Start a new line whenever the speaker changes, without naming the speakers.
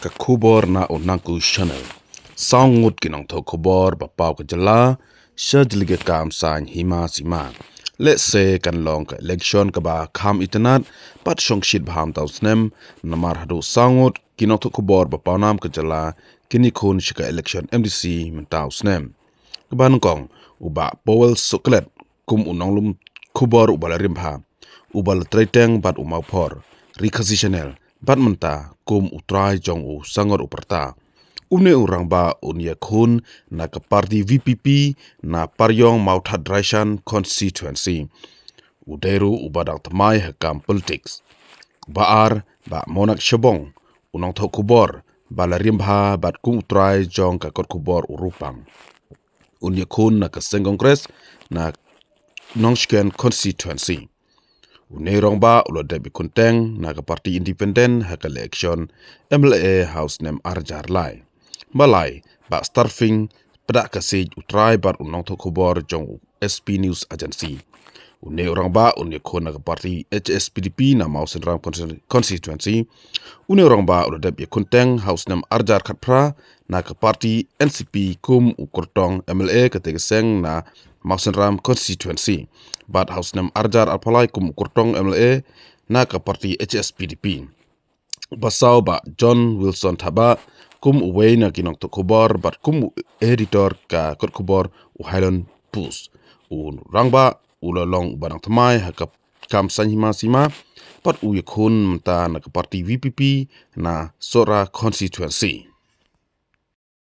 ka khubor na unangku channel saungut kinong tho khubor ba pau ka jala shajlige kam san hima sima let's say kan long ka election ka ba kham itanat pat shongshit bham taw snem namar hadu saungut kinong tho khubor ba pau nam ka jala kini khun shika election MDC mentaw snem ban kong uba powel soklet kum unonglum khubor ubal rimpha ubal traiteng bat umau phor requisitional bat menta kum utrai jong u sangor uperta une urang ba unia khun na ka party VPP na paryong mauthat draishan constituency uderu ubadang tmai hakam politics baar ba monak shabong unong tho kubor bala rimbha bat kum utrai jong ka kot kubor urupang unia khun na ka seng congress na nongshken constituency unerong ba ulo debi kunteng na ka party independent haka election MLA house name arjar lai balai ba starfing pedak kasij utrai bat unong tho khubor jong SP News Agency unerong ba unia khun na ka party HSPDP na Mausen Ram constituency unerong ba ulo debi kunteng house name arjar khatpra na ka party NCP kum ukurtong MLA kategeseng na Mausen Ram constituency bat house name arjar alpalai kum ukurtong MLA na ka party HSPDP basau ba John Wilson Thaba kum uwei na kinong to khubor bat kum editor ka kot khubor u Highland Post u rangba ulalong banang thamai hakap kam sanhima sima pat u yakhun mta na ka party VPP na Sora constituency